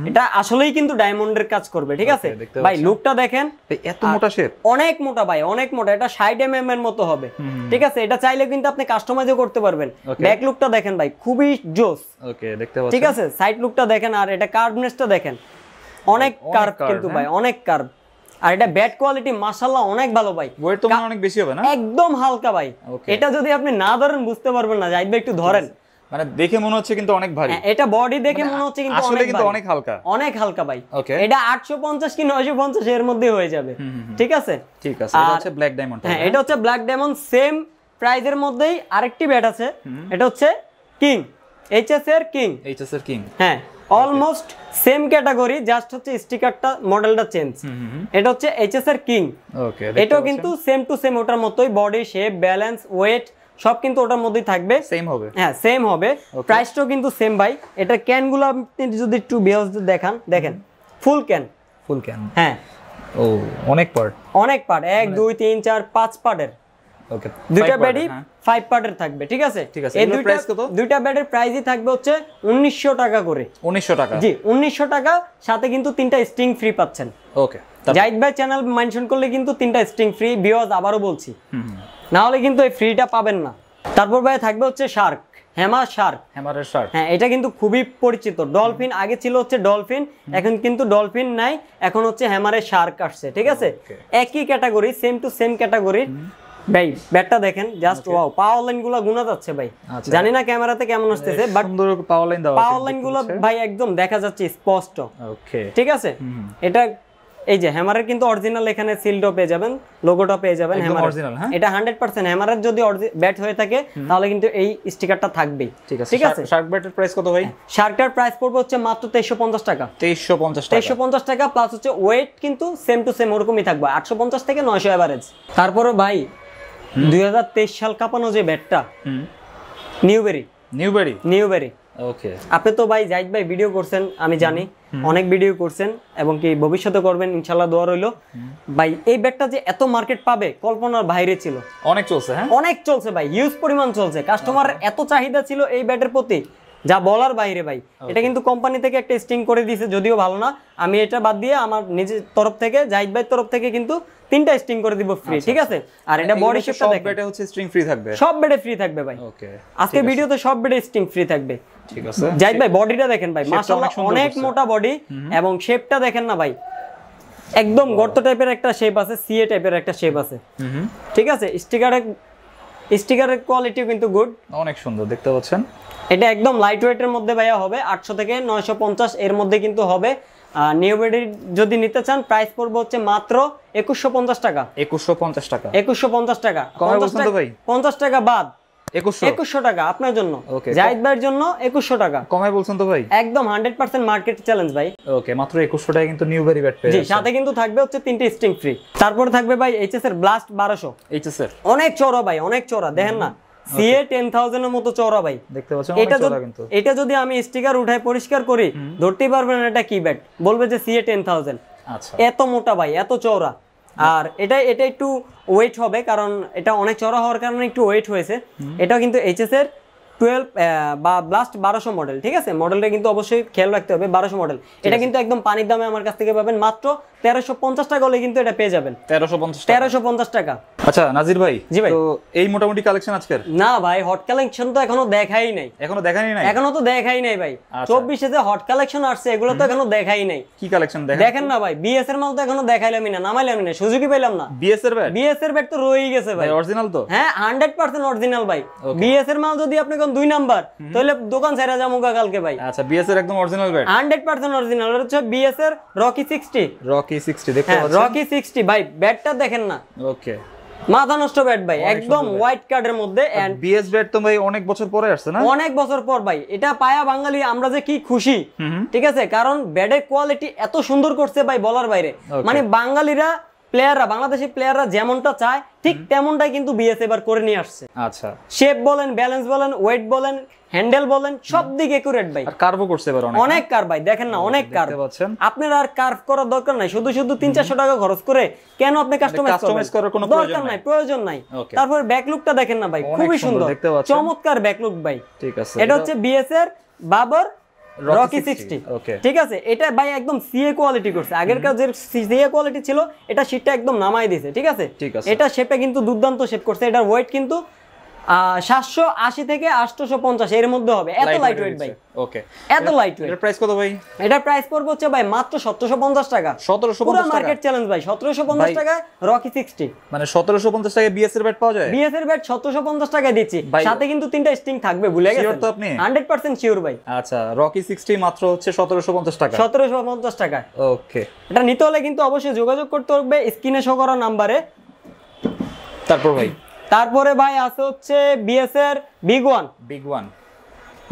এটা আসলেই কিন্তু ডায়মন্ডের কাজ করবে। ঠিক আছে ভাই, লুকটা দেখেন, এত মোটা শেপ, অনেক মোটা ভাই, অনেক মোটা। এটা 60 mm এর মতো হবে। ঠিক আছে, এটা চাইলে কিন্তু আপনি কাস্টমাইজও করতে পারবেন। ব্যাক লুকটা দেখেন ভাই, খুবই জোস। ওকে, দেখতে পাচ্ছেন। ঠিক আছে, সাইড লুকটা দেখেন, আর এটা কার্ভনেসটা দেখেন, অনেক কার্ভ কিন্তু ভাই, অনেক কার্ভ। আর এটা ব্যাট কোয়ালিটি মাশাআল্লাহ অনেক ভালো ভাই। ওয়েট তো অনেক বেশি হবে না? একদম হালকা ভাই। এটা যদি আপনি না ধরেন বুঝতে পারবেন না, জাহিদ ভাই একটু ধরেন, মানে দেখে মনে হচ্ছে কিন্তু অনেক ভারী। এটা বডি দেখে মনে হচ্ছে কিন্তু আসলে কিন্তু অনেক হালকা, অনেক হালকা ভাই। এটা 850 কি 950 এর মধ্যে হয়ে যাবে। ঠিক আছে, ঠিক আছে। এটা হচ্ছে ব্ল্যাক ডায়মন্ড। হ্যাঁ, এটা হচ্ছে ব্ল্যাক ডায়মন্ড, সেম প্রাইজের মধ্যেই আরেকটি ব্যাট আছে, এটা হচ্ছে কিং, HS এর কিং। HS এর কিং, হ্যাঁ অলমোস্ট সেম ক্যাটাগরি, জাস্ট হচ্ছে স্টিকারটা মডেলটা চেঞ্জ। এটা হচ্ছে এইচএস এর কিং। ওকে, এটাও কিন্তু সেম টু সেম ওটার মতোই, বডি শেপ, ব্যালেন্স, ওয়েট সব কিন্তু ওটার মধ্যেই থাকবে, সেম হবে। হ্যাঁ সেম হবে। প্রাইসটাও কিন্তু সেম ভাই। এটা ক্যানগুলো আপনি যদি একটু বিয়ার্স দেখান, দেখেন ফুল ক্যান, ফুল ক্যান। হ্যাঁ ও অনেক পার্ট, অনেক পার্ট, 1 2 3 4 5 পার্টের। ওকে, দুইটা ব্যাডই 5 পার্টের থাকবে, ঠিক আছে। ঠিক আছে, এই এগুলোর প্রাইস কত? দুইটা ব্যাডের প্রাইসই থাকবে হচ্ছে 1900 টাকা করে। 1900 টাকা? জি 1900 টাকা, সাথে কিন্তু 3টা স্ট্রিং ফ্রি পাচ্ছেন। ওকে, জাহিদ ভাই চ্যানেল মেনশন করলে কিন্তু 3টা স্ট্রিং ফ্রি, ভিউয়ার্স আবারও বলছি, না হলে কিন্তু এই ফ্রিটা পাবেন না। তারপর ভাই থাকবে হচ্ছে শার্ক, হ্যামার শার্ক, হ্যামারের শার্ক। হ্যাঁ এটা কিন্তু খুবই পরিচিত। ডলফিন আগে ছিল হচ্ছে ডলফিন, এখন কিন্তু ডলফিন নাই, এখন হচ্ছে হ্যামারের শার্ক আসছে, ঠিক আছে। একই category, same to same category ভাই। ব্যাটটা দেখেন, জাস্ট ওয়াও, পাওয়ার লাইন গুলো গুণা যাচ্ছে ভাই, জানি না ক্যামেরাতে কেমন আসতেছে, বাট সুন্দর পাওয়ার লাইন দাও, পাওয়ার লাইন গুলো ভাই একদম দেখা যাচ্ছে স্পষ্ট। ওকে, ঠিক আছে। এটা এই যে হ্যামারের কিন্তু অরিজিনাল এখানে সিলটাও পেয়ে যাবেন, লোগোটা পেয়ে যাবেন হ্যামারের অরিজিনাল। হ্যাঁ, এটা 100% হ্যামারের যদি ব্যাট হয়ে থাকে তাহলে কিন্তু এই স্টিকারটা থাকবেই। ঠিক আছে। শার্ক ব্যাটের প্রাইস কত ভাই? শার্কটার প্রাইস পড়বে হচ্ছে মাত্র 2350 টাকা। 2350 টাকা? 2350 টাকা প্লাস হচ্ছে ওয়েট কিন্তু সেম টু সেম ওরকমই থাকবে, 850 থেকে 900 এভারেজ। তারপরে ভাই 2023 সাল কাপানো যে ব্যাটটা, নিউবেরি। ওকে, আপনি তো ভাই জাহিদ ভাই ভিডিও করছেন, আমি জানি অনেক ভিডিও করছেন এবং কি ভবিষ্যতে করবেন ইনশাআল্লাহ, দোয়া রইলো ভাই। এই ব্যাটটা যে এত মার্কেট পাবে কল্পনার বাইরে ছিল, অনেক চলছে। হ্যাঁ, অনেক চলছে ভাই, হিউজ পরিমাণ চলছে। কাস্টমার এত চাহিদা ছিল এই ব্যাটের প্রতি, যা বলার বাইরে ভাই। এটা কিন্তু কোম্পানি থেকে একটা স্টিং করে দিয়েছে, যদিও ভালো না। আমি এটা বাদ দিয়ে আমার নিজের তরফ থেকে, জাহিদ ভাইয়ের তরফ থেকে কিন্তু 3টা স্টিং করে দিব ফ্রি, ঠিক আছে। আর এটা বডি শেপটা দেখেন, সব ব্যাটে হচ্ছে স্ট্রিং ফ্রি থাকবে, সব ব্যাটে ফ্রি থাকবে ভাই। ওকে, আজকে ভিডিওতে সব ব্যাটে স্টিং ফ্রি থাকবে, ঠিক আছে। জাহিদ ভাই বডিটা দেখেন ভাই, মাশাআল্লাহ অনেক মোটা বডি, এবং শেপটা দেখেন না ভাই, একদম গর্ত টাইপের একটা শেপ আছে, সিএ টাইপের একটা শেপ আছে, ঠিক আছে। স্টিকারের কোয়ালিটিও কিন্তু গুড, অনেক সুন্দর দেখতে পাচ্ছেন। এটা একদম লাইট ওয়েটের মধ্যে ভাইয়া হবে, 800 থেকে 950 এর মধ্যে কিন্তু হবে। নিউ বেডি যদি নিতে চান প্রাইস পড়বে হচ্ছে মাত্র 2150 টাকা। 2150 টাকা? 2150 টাকা, কমে বলছেন তো ভাই? 50 টাকা বাদ, 2100 টাকা আপনার জন্য, জাহিদ ভাইয়ের জন্য 2100 টাকা। কমে বলছেন তো ভাই? একদম 100% মার্কেট চ্যালেঞ্জ ভাই। ওকে, মাত্র 2100 টাকা কিন্তু নিউবেরি ব্যাট পেয়ে জি, যাচ্ছেন। সাথে কিন্তু থাকবে হচ্ছে 3টে স্ট্রিং ফ্রি। তারপরে থাকবে ভাই এইচএস এর ব্লাস্ট 1200। এইচএস এর অনেক চওড়া ভাই, অনেক চওড়া, দেখেন না সিএ 10000 এর মতো চওড়া ভাই, দেখতে পাচ্ছেন, অনেক চওড়া কিন্তু। এটা যদি আমি স্টিকার উঠাই পরিষ্কার করি, ধরতেই পারবেন না এটা কি ব্যাট, বলবে যে সিএ 10000। আচ্ছা, এত মোটা ভাই, এত চওড়া। আর এটা একটু ওয়েট হবে, কারণ এটা অনেক চওড়া হওয়ার কারণে একটু ওয়েট হয়েছে। এটা কিন্তু এইচএস এর 12 বা ব্লাস্ট 1200 মডেল, ঠিক আছে। মডেলটা কিন্তু অবশ্যই খেয়াল রাখতে হবে, 1200 মডেল। এটা কিন্তু একদম পানির দামে আমার কাছ থেকে পাবেন মাত্র 1350 টাকা হলে কিন্তু এটা পেয়ে যাবেন। 1350 টাকা। আচ্ছা নাজির ভাই, জি ভাই, তো এই মোটামুটি কালেকশন আজকের? না ভাই, হট কালেকশন তো এখনো দেখাই নাই। এখনো দেখাই নাই? এখনো তো দেখাই নাই ভাই। 24 এ যে হট কালেকশন আসছে এগুলো তো এখনো দেখাই নাই। কি কালেকশন দেখেন না ভাই, বিএস এর মাল তো এখনো দেখাইলামই না, নামাইলামই না, সুযোগই পেলাম না। বিএস এর ব্যাট? বিএস এর ব্যাট তো রয়েই গেছে ভাই। অরিজিনাল তো? হ্যাঁ 100% অরিজিনাল ভাই। বিএস এর মাল যদি আপনি কোন 2 নাম্বার, তাহলে দোকান ছেড়ে যাবো কালকে ভাই। আচ্ছা, বিএস এর একদম অরিজিনাল ব্যাট? 100% অরিজিনাল। এটা হচ্ছে বিএস এর রকি 60। রকি 60 দেখতে পাচ্ছেন? রকি 60 ভাই, ব্যাটটা দেখেন না, ওকে, মাথা নষ্ট ব্যাট ভাই, একদম হোয়াইট কার্ডের মধ্যে। এন্ড বিএস ব্যাট তো ভাই অনেক বছর পরে আসছে না? অনেক বছর পর ভাই, এটা পায়া বাঙালি আমরা যে কি খুশি, ঠিক আছে। কারণ ব্যাটের কোয়ালিটি এত সুন্দর করছে ভাই, বলার বাইরে। মানে বাঙালিরা, প্লেয়াররা, বাংলাদেশি প্লেয়াররা যেমনটা চায় ঠিক তেমনটাই কিন্তু বিএস এবার করে নিয়ে আসছে। আচ্ছা, শেপ বলেন, ব্যালেন্স বলেন, ওয়েট বলেন, হ্যান্ডেল বলেন, সব দিক একুরেট ভাই। আর কার্ভও করছে এবার অনেক কার্ভ ভাই, দেখেন না, অনেক কার্ভ। আপনার আর কার্ভ করার দরকার নাই, শুধু 300-400 টাকা খরচ করে কেন আপনি কাস্টমাইজ করার কোনো প্রয়োজন নাই। তারপর ব্যাকলুকটা দেখেন না ভাই, খুবই সুন্দর, চমৎকার ব্যাকলুক ভাই। ঠিক আছে, এটা হচ্ছে বিএস এর বাবর রকি 60, ঠিক আছে। এটা ভাই একদম সিএ কোয়ালিটি করছে, আগেরকার যে সিএ কোয়ালিটি ছিল এটা শীটটা একদম নামাই দিয়েছে, ঠিক আছে। এটা শেপে কিন্তু দুর্দান্ত শেপ করছে। এটার ওয়েট কিন্তু 780 থেকে 850 এর মধ্যে হবে, এত লাইট ওয়েট ভাই। ওকে, এত লাইট ওয়েট। এর প্রাইস কত ভাই? এটার প্রাইস পড়বে হচ্ছে ভাই মাত্র 1750 টাকা। 1750 টাকা মার্কেট চ্যালেঞ্জ ভাই, 1750 টাকা রকি 60। মানে 1750 টাকায় বিএস এর ব্যাট পাওয়া যায়? বিএস এর ব্যাট 1750 টাকায় দিচ্ছি, সাথে কিন্তু 3টা স্ট্রিং থাকবে, ভুলে গেছেন? শিওর তো আপনি? 100% শিওর ভাই। আচ্ছা, রকি 60 মাত্র হচ্ছে 1750 টাকা। 1750 টাকা। ওকে, এটা নিতে হলে কিন্তু অবশ্যই যোগাযোগ করতে হবে স্ক্রিনে শো করা নম্বরে। তারপর ভাই, তারপরে ভাই আছে হচ্ছে বিএস এর বিগ ওয়ান।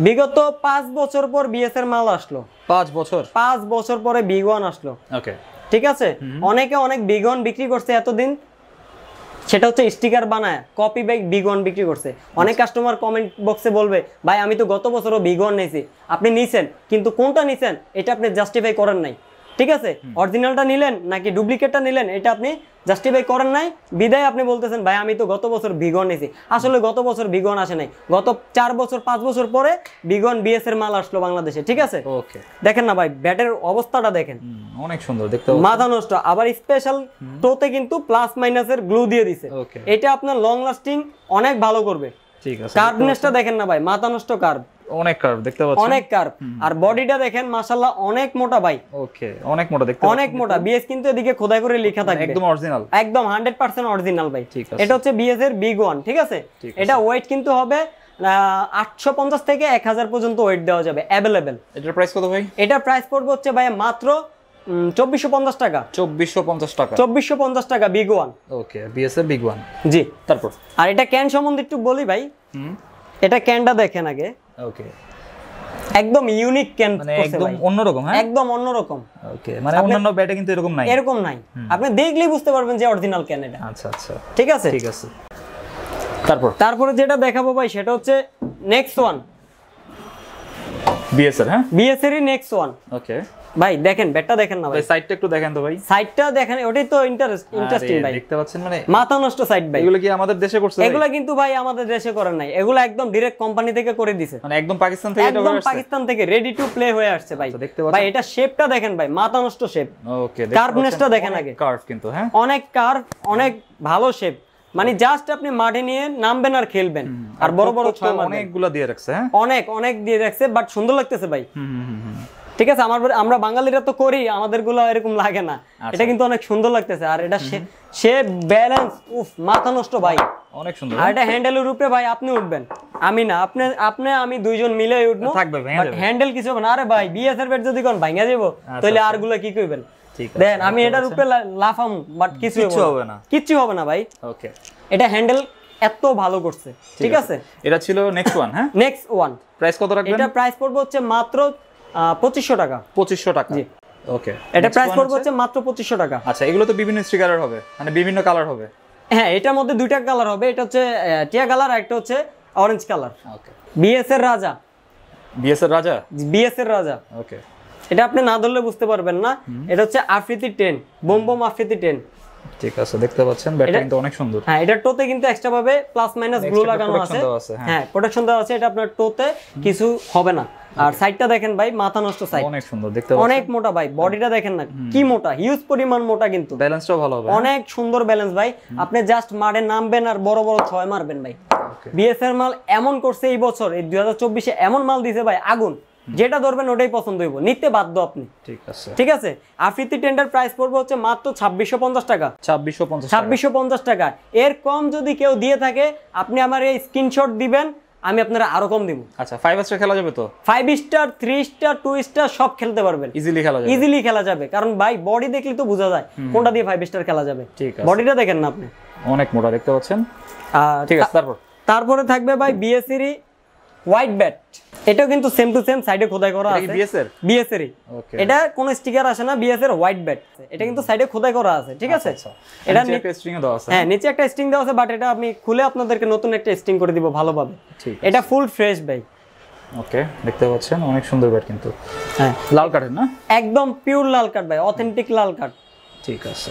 বিগত 5 বছর পর বিএস এর মাল আসলো। 5 বছর 5 বছর পরে বিগ ওয়ান আসলো। ওকে, ঠিক আছে, অনেকে অনেক বিগ ওয়ান বিক্রি করছে এতদিন, সেটা হচ্ছে স্টিকার বানায় কপি ব্যাগ বিগ ওয়ান বিক্রি করছে। অনেক কাস্টমার কমেন্ট বক্সে বলবে ভাই আমি তো গত বছরও বিগ ওয়ান নিয়েছি, আপনি নিছেন কিন্তু কোনটা নিছেন এটা আপনি জাস্টিফাই করেন নাই। ঠিক আছে, অরিজিনালটা নিলেন নাকি ডুপ্লিকেটটা নিলেন এটা আপনি জাস্টিফাই করেন নাই, বিদায় আপনি বলতেছেন ভাই আমি তো গত বছর বিগ ওয়ান নিয়েছি। আসলে গত বছর বিগ ওয়ান আসে নাই, গত 4 বছর 5 বছর পরে বিগ ওয়ান বিএস এর মাল আসলো বাংলাদেশে। ঠিক আছে, ওকে, দেখেন না ভাই ব্যাটের অবস্থাটা দেখেন, অনেক সুন্দর দেখতে মাথা নষ্ট। আবার স্পেশাল টোতে কিন্তু প্লাস মাইনাসের গ্লু দিয়ে দিছে, ওকে, এটা আপনার লং লাস্টিং অনেক ভালো করবে। ঠিক আছে, কার্ভনেসটা দেখেন না ভাই, মাথা নষ্ট কার্ভ, অনেক কার্ভ দেখতে পাচ্ছেন, অনেক কার্ভ। আর বডিটা দেখেন মাশাআল্লাহ অনেক মোটা ভাই, ওকে, অনেক মোটা দেখতে অনেক মোটা। বিএস কিন্তু এদিকে খোদাই করে লেখা থাকবে, একদম অরিজিনাল, একদম 100% অরিজিনাল ভাই। ঠিক আছে, এটা হচ্ছে বিএস এর বিগ ওয়ান। ঠিক আছে, এটা ওয়েট কিন্তু হবে 850 থেকে 1000 পর্যন্ত ওয়েট দেওয়া যাবে अवेलेबल। এটার প্রাইস কত ভাই? এটার প্রাইস পড়বে হচ্ছে ভাই মাত্র 2450 টাকা। 2450 টাকা, 2450 টাকা বিগ ওয়ান। ওকে, বিএস এর বিগ ওয়ান। জি, তারপর আর এটা ক্যান সম্বন্ধে একটু বলি ভাই। এটা ক্যানটা দেখেন আগে, ওকে, একদম ইউনিক ক্যান, মানে একদম অন্যরকম, হ্যাঁ একদম অন্যরকম। ওকে, মানে অন্যান্য ব্যাটে কিন্তু এরকম নাই, এরকম নাই, আপনি দেখলেই বুঝতে পারবেন যে অরিজিনাল ক্যান এটা। আচ্ছা আচ্ছা, ঠিক আছে, ঠিক আছে। তারপরে যেটা দেখাবো ভাই সেটা হচ্ছে নেক্সট ওয়ান, বিএস এর, হ্যাঁ বিএস এর নেক্সট ওয়ান। ওকে ভাই দেখেন ব্যাটটা দেখেন না ভাই, সাইডটা একটু দেখেন তো ভাই, সাইডটা দেখেন, ওটাই তো ইন্টারেস্টিং ভাই, দেখতে পাচ্ছেন মানে মাথা নষ্ট সাইড ভাই। এগুলো কি আমাদের দেশে করছে? এগুলা কিন্তু ভাই আমাদের দেশে করেন নাই, এগুলা একদম ডাইরেক্ট কোম্পানি থেকে করে দিছে, মানে একদম পাকিস্তান থেকে, এটা একদম হয়ে আসছে পাকিস্তান থেকে রেডি টু প্লে হয়ে আসছে ভাই। দেখতে পাচ্ছেন ভাই এটা শেপটা দেখেন ভাই, মাথা নষ্ট শেপ। ওকে, কার্ভনেসটা দেখেন আগে, কার্ভ কিন্তু, হ্যাঁ অনেক কার্ভ, অনেক ভালো শেপ। মানে জাস্ট আপনি মাঠে নিয়ে নামবেন আর খেলবেন, আর বড় বড় ছয় মারবেন। অনেকগুলো দিয়ে রাখছে, হ্যাঁ অনেক দিয়ে রাখছে, বাট সুন্দর লাগতেছে ভাই। ঠিক আছে, আমরা বাঙালিরা তো করি, আমাদের গুলো এরকম লাগে না, এটা কিন্তু অনেক সুন্দর লাগতেছে। আর এটা শেপ ব্যালেন্স, উফ মাথা নষ্ট ভাই, অনেক সুন্দর। আর এটা হ্যান্ডেলের উপরে ভাই আপনি উঠবেন, আমি না, আপনি আমি দুইজন মিলে উঠবো, থাকবে বাট হ্যান্ডেল কিছু হবে না। আরে ভাই বিএস এর ব্যাট যদি কোন ভাঙা যাবো তাহলে আর গুলো কি কইবেন? দেন আমি এটার উপরে লাফাম, বাট কিছু হবে না, কিচ্ছু হবে না ভাই। ওকে, এটা হ্যান্ডেল এত ভালো করছে। ঠিক আছে, এটা ছিল নেক্সট ওয়ান, হ্যাঁ নেক্সট ওয়ান। প্রাইস কত রাখবেন? এটা প্রাইস পড়বে হচ্ছে মাত্র 2500 টাকা। 2500 টাকা, জি ওকে। এটা প্রাইস পড়বে হচ্ছে মাত্র 2500 টাকা। আচ্ছা, এগুলো তো বিভিন্ন স্টিকারের হবে, মানে বিভিন্ন কালার হবে? হ্যাঁ, এটার মধ্যে দুইটা কালার হবে, এটা হচ্ছে টিয়া কালার আর একটা হচ্ছে অরেঞ্জ কালার। ওকে, বিএস এর রাজা, বিএস এর রাজা, বিএস এর রাজা। ওকে, এটা আপনি না ধরলে বুঝতে পারবেন না, এটা হচ্ছে আফ্রিদি 10, বোম আফ্রিদি 10। ঠিক আছে, দেখতে পাচ্ছেন ব্যাটটা কিন্তু অনেক সুন্দর। হ্যাঁ, এটা টোতে কিন্তু এক্সট্রা ভাবে প্লাস মাইনাস গ্লু লাগানো আছে, হ্যাঁ প্রোটেকশন দেওয়া আছে, এটা আপনার টোতে কিছু হবে না। আর সাইডটা দেখেন ভাই, মাথা নষ্ট সাইড, অনেক সুন্দর দেখতে পাচ্ছেন, অনেক মোটা ভাই। বডিটা দেখেন না কি মোটা, হিউজ পরিমাণ মোটা, কিন্তু ব্যালেন্সটাও ভালো হবে, অনেক সুন্দর ব্যালেন্স ভাই। আপনি জাস্ট মাঠে নামবেন আর বড় বড় ছয় মারবেন ভাই। বিএস এর মাল এমন করছে এই বছর, এই 2024-এ এমন মাল দিছে ভাই আগুন, যেটা ধরবেন ওটাই পছন্দ হইব, নিতে বাধ্য আপনি। ঠিক আছে, ঠিক আছে। আফ্রিদি টেন্ডার প্রাইস পড়বে হচ্ছে মাত্র 2650 টাকা, 2650 টাকা। এর কম যদি কেউ দিয়ে থাকে আপনি আমার এই স্ক্রিনশট দিবেন, আমি আপনারা আরো কম দিব। আচ্ছা, 5 স্টার খেলা যাবে তো? 5 স্টার, 3 স্টার, 2 স্টার সব খেলতে পারবেন, ইজিলি খেলা যাবে, ইজিলি খেলা যাবে। কারণ ভাই বডি দেখলে তো বোঝা যায় কোনটা দিয়ে 5 স্টার খেলা যাবে। ঠিক আছে, বডিটা দেখেন না আপনি, অনেক মোটা দেখতে পাচ্ছেন। ঠিক আছে, তারপরে থাকবে ভাই বিএসএর হোয়াইট ব্যাট। এটাও কিন্তু সেম টু সেম সাইডে খোদাই করা আছে, বিএসএর। এটা কোনো স্টিকার আসে না, বিএসএর হোয়াইট ব্যাট, এটা কিন্তু সাইডে খোদাই করা আছে। ঠিক আছে, এটা নিচে একটা স্ট্রিং দেওয়া আছে, হ্যাঁ নিচে একটা স্ট্রিং দেওয়া আছে, বাট এটা আমি খুলে আপনাদেরকে নতুন একটা স্ট্রিং করে দিব ভালোভাবে। এটা ফুল ফ্রেশ ভাই। ওকে, দেখতে পাচ্ছেন অনেক সুন্দর ব্যাট কিন্তু, হ্যাঁ লাল কাঠের না, একদম পিওর লাল কাঠ ভাই, অথেন্টিক লাল কাঠ। ঠিক আছে,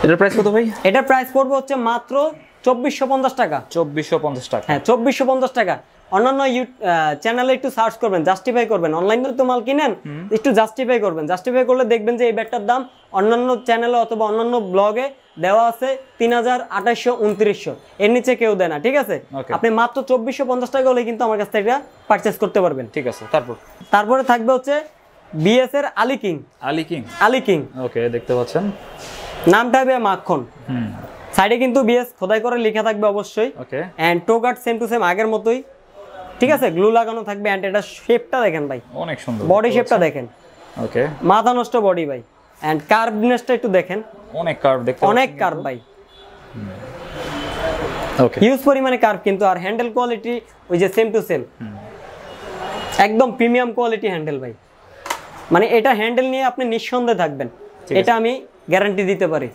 এটার প্রাইস কত ভাই? এটার প্রাইস পড়বে হচ্ছে মাত্র 2450 টাকা। 2450 টাকা, হ্যাঁ 2450 টাকা। অন্যান্য চ্যানেলে একটু সার্চ করবেন, জাস্টিফাই করবেন, অনলাইনে তো মাল কিনেন, একটু জাস্টিফাই করবেন। জাস্টিফাই করলে দেখবেন যে এই ব্যাটটার দাম অন্যান্য চ্যানেলে অথবা অন্যান্য ব্লগে দেওয়া আছে 3000, 2800, 2900, এর নিচে কেউ দেয় না। ঠিক আছে, আপনি মাত্র 2450 টাকা হলে কিন্তু আমার কাছ থেকে পারচেস করতে পারবেন। ঠিক আছে, তারপরে থাকবে হচ্ছে বিএস এর আলী কিং। ওকে, দেখতে পাচ্ছেন নামটা হবে মাখন। সাইডে কিন্তু বিএস খোদাই করে লেখা থাকবে অবশ্যই। Okay, end to cut same to same আগের মতোই। ঠিক আছে, গ্লু লাগানো থাকবে। এন্ড এটা শেপটা দেখেন ভাই, অনেক সুন্দর বডি শেপটা দেখেন। ওকে, মাথা নষ্ট বডি ভাই। এন্ড কার্ভনেসটা একটু দেখেন, অনেক কার্ভ দেখতে, অনেক কার্ভ ভাই। ওকে, হিউজ পরিমাণে কার্ভ কিন্তু। আর হ্যান্ডেল কোয়ালিটি ওই যে সেম টু সেম, একদম প্রিমিয়াম কোয়ালিটি হ্যান্ডেল ভাই, মানে এটা হ্যান্ডেল নিয়ে আপনি নিঃসন্দেহে থাকবেন, এটা আমি গ্যারান্টি দিতে পারি।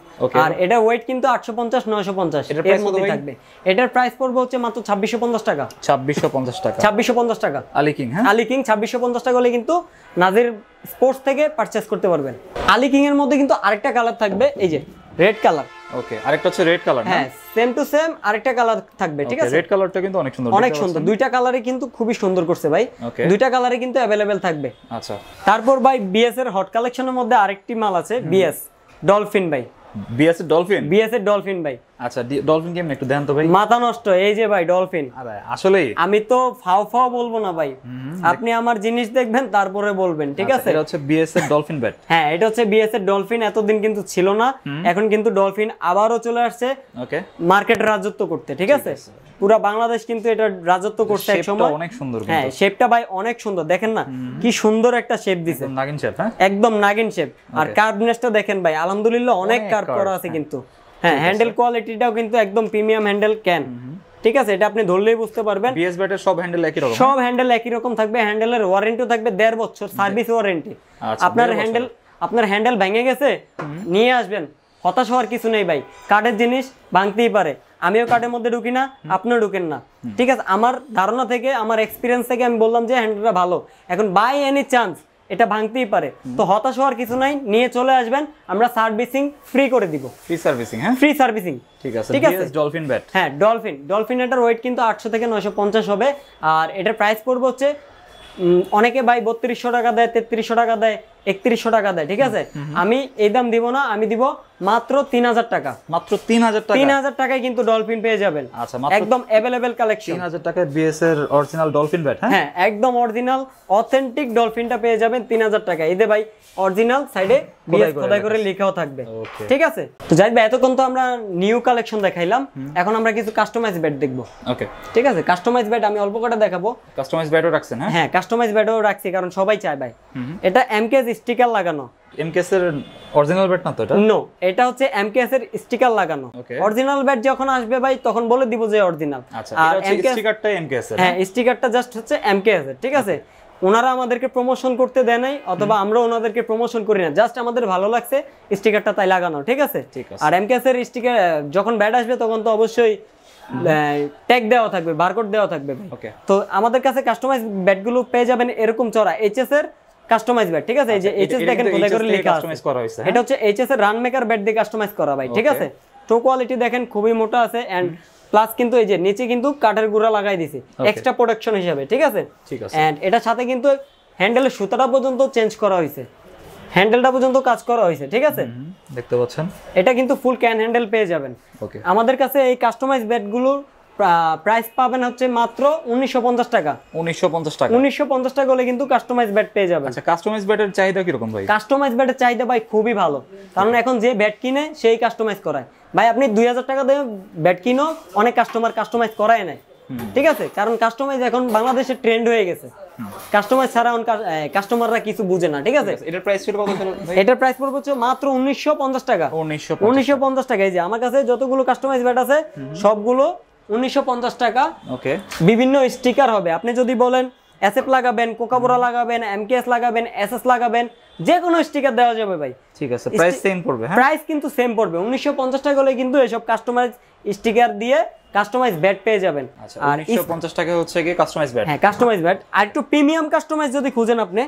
আর এটা ওয়েট কিন্তু 850 950 এর মধ্যে থাকবে। এটার প্রাইস পড়বে হচ্ছে মাত্র 2650 টাকা। 2650 টাকা, 2650 টাকা আলী কিং। হ্যাঁ, আলী কিং 2650 টাকা হলে কিন্তু নাজির স্পোর্টস থেকে পারচেজ করতে পারবেন। আলী কিং এর মধ্যে কিন্তু আরেকটা কালার থাকবে, এই যে রেড কালার। ওকে, আরেকটা হচ্ছে রেড কালার। হ্যাঁ, সেম টু সেম আরেকটা কালার থাকবে, ঠিক আছে। রেড কালারটা কিন্তু অনেক সুন্দর, অনেক সুন্দর, দুইটা কালারে কিন্তু খুবই সুন্দর করছে ভাই, দুইটা কালারে কিন্তু अवेलेबल থাকবে। আচ্ছা, তারপর ভাই বিএস এর হট কালেকশনের মধ্যে আরেকটি মাল আছে, বিএস ডলফিন ভাই। বিএস এর ডলফিন, বিএস এর ডলফিন ভাই। আচ্ছা, ডলফিন কেমন একটু দেন তো ভাই। মাথা নষ্ট, এই যে ভাই ডলফিন। আরে আসলেই আমি তো ফাও ফাও বলবো না ভাই, আপনি আমার জিনিস দেখবেন তারপরে বলবেন, ঠিক আছে। এটা হচ্ছে বিএস এর ডলফিন ব্যাট। হ্যাঁ, এটা হচ্ছে বিএস এর ডলফিন, এতদিন কিন্তু ছিল না, এখন কিন্তু ডলফিন আবারও চলে আসছে ওকে, মার্কেট রাজত্ব করতে, ঠিক আছে। পুরো বাংলাদেশ কিন্তু এটা রাজত্ব করছে এক সময়। অনেক সুন্দর, হ্যাঁ, শেপটা ভাই অনেক সুন্দর, দেখেন না কি সুন্দর একটা শেপ দিছে, নাগিন শেপ। হ্যাঁ, একদম নাগিন শেপ। আর কার্ভনেসটা দেখেন ভাই, আলহামদুলিল্লাহ অনেক কার্ভ করা আছে কিন্তু। হ্যাঁ, হ্যান্ডেল কোয়ালিটিটাও কিন্তু একদম প্রিমিয়াম হ্যান্ডেল ক্যান, ঠিক আছে। এটা আপনি ধরলেই বুঝতে পারবেন। বিএস ব্যাটের সব হ্যান্ডেল একই রকম, সব হ্যান্ডেল একই রকম থাকবে। হ্যান্ডেলের ওয়ারেন্টিও থাকবে 1.5 বছর সার্ভিস ওয়ারেন্টি। আপনার হ্যান্ডেল ভেঙে গেছে, নিয়ে আসবেন, হতাশ হওয়ার কিছু নেই ভাই। কাঠের জিনিস ভাঙতেই পারে, আমিও কাঠের মধ্যে ঢুকি না, আপনিও ঢুকেন না, ঠিক আছে। আমার ধারণা থেকে, আমার এক্সপিরিয়েন্স থেকে আমি বললাম যে হ্যান্ডেলটা ভালো। এখন বাই এনি চান্স এটা ভাঙতেই পারে, তো হতাশ হওয়ার কিছু নাই, নিয়ে চলে আসবেন, আমরা সার্ভিসিং ফ্রি করে দিব। Free servicing? হ্যাঁ, ফ্রি সার্ভিসিং, ঠিক আছে। ঠিক আছে। বিএস ডলফিন ব্যাট, হ্যাঁ ডলফিন এটার ওয়েট কিন্তু 800 থেকে 950 হবে। আর এটার প্রাইস পড়বে হচ্ছে অনেকে ভাই 3200 টাকা দেয়, 3300 টাকা দেয়, 3100 টাকা দেয়, ঠিক আছে। আমি এই দাম দিব না, আমি দিব মাত্র 3000 টাকা। মাত্র 3000 টাকা? 3000 টাকায় কিন্তু ডলফিন পেয়ে যাবেন। আচ্ছা, একদম अवेलेबल কালেকশন। 3000 টাকায় বিএস এর অরিজিনাল ডলফিন ব্যাট। হ্যাঁ, একদম অরিজিনাল অথেন্টিক ডলফিনটা পেয়ে যাবেন 3000 টাকা। এই যে ভাই অরিজিনাল, সাইডে বিএস খোদাই করে লেখাও থাকবে, ঠিক আছে। তো যাই ভাই, এতক্ষণ তো আমরা নিউ কালেকশন দেখাইলাম, এখন আমরা কিছু কাস্টমাইজ ব্যাট দেখবো। ওকে, ঠিক আছে। কাস্টমাইজ ব্যাট আমি অল্প কটা দেখাবো। কাস্টমাইজ ব্যাটও রাখছেন? হ্যাঁ, কাস্টমাইজ ব্যাটও রাখছি, কারণ সবাই চায় ভাই। এটা এমকেএস স্টিকার লাগানো। এমকেএস এর অরিজিনাল ব্যাট না তো এটা? নো, এটা হচ্ছে এমকেএস এর স্টিকার লাগানো। অরিজিনাল ব্যাট যখন আসবে ভাই, তখন বলে দিব যে অরিজিনাল। আচ্ছা, এটা হচ্ছে স্টিকারটা এমকেএস এর? হ্যাঁ, স্টিকারটা জাস্ট হচ্ছে এমকেএস এর, ঠিক আছে। ওনারা আমাদেরকে প্রমোশন করতে দেয় নাই, অথবা আমরা ওনাদেরকে প্রমোশন করি না, জাস্ট আমাদের ভালো লাগছে স্টিকারটা তাই লাগানো, ঠিক আছে। আর এমকেএস এর স্টিকার যখন ব্যাট আসবে তখন তো অবশ্যই ট্যাগ দেওয়া থাকবে, বারকোড দেওয়া থাকবে। ওকে, তো আমাদের কাছে কাস্টমাইজ ব্যাটগুলো পেয়ে যাবেন এরকম চড়া, এইচএস এর কাস্টমাইজ ব্যাট, ঠিক আছে। এই যে এইচএস দেখেন খোদাই করে লেখা আছে, এটা হচ্ছে এইচএস এর রান মেকার ব্যাট দিয়ে কাস্টমাইজ করা ভাই, ঠিক আছে। টো কোয়ালিটি দেখেন খুবই মোটা আছে, এন্ড প্লাস কিন্তু এই যে নিচে কিন্তু কাঠের গুঁড়া লাগাই দিয়েছে এক্সট্রা প্রোটেকশন হিসেবে, ঠিক আছে। এন্ড এটার সাথে কিন্তু হ্যান্ডেলের সুতাটা পর্যন্ত চেঞ্জ করা হয়েছে, হ্যান্ডেলটা পর্যন্ত কাজ করা হয়েছে, ঠিক আছে। দেখতে পাচ্ছেন, এটা কিন্তু ফুল ক্যান হ্যান্ডেল পেয়ে যাবেন। ওকে, আমাদের কাছে এই কাস্টমাইজ ব্যাটগুলোর প্রাইস পাবেন হচ্ছে মাত্র 1950 টাকা। 1950 টাকা? 1950 টাকা হলে কিন্তু কাস্টমাইজ ব্যাট পেয়ে যাবেন। আচ্ছা, কাস্টমাইজ ব্যাটের চাহিদা কি রকম ভাই? কাস্টমাইজ ব্যাটের চাহিদা ভাই খুবই ভালো, কারণ এখন যে ব্যাট কিনে সেই কাস্টমাইজ করায় ভাই। আপনি 2000 টাকা দিয়ে ব্যাট কিনো, অনেক কাস্টমার কাস্টমাইজ করায় নাই, ঠিক আছে। কারণ কাস্টমাইজ এখন বাংলাদেশে ট্রেন্ড হয়ে গেছে, কাস্টমাইজ ছাড়া কাস্টমাররা কিছু বুঝে না, ঠিক আছে। এটার প্রাইস ছিল কত? এটার প্রাইস পড়বে হচ্ছে মাত্র 1950 টাকা। 1950 টাকা। এই যে আমার কাছে যতগুলো কাস্টমাইজ ব্যাট আছে সবগুলো 1950 টাকা। ওকে, বিভিন্ন স্টিকার হবে। আপনি যদি বলেন এসএফ লাগাবেন, কোকাবোরা লাগাবেন, এমকেএস লাগাবেন, এসএস লাগাবেন, যে কোনো স্টিকার দেওয়া যাবে ভাই, ঠিক আছে। প্রাইস সেম পড়বে? হ্যাঁ, প্রাইস কিন্তু সেম পড়বে। 1950 টাকা হলে কিন্তু এসব কাস্টমাইজ স্টিকার দিয়ে কাস্টমাইজ ব্যাট পেয়ে যাবেন। আর 1950 টাকা হচ্ছে কি কাস্টমাইজ ব্যাট? হ্যাঁ, কাস্টমাইজ ব্যাট। আর একটু প্রিমিয়াম কাস্টমাইজ যদি খুঁজেন আপনি,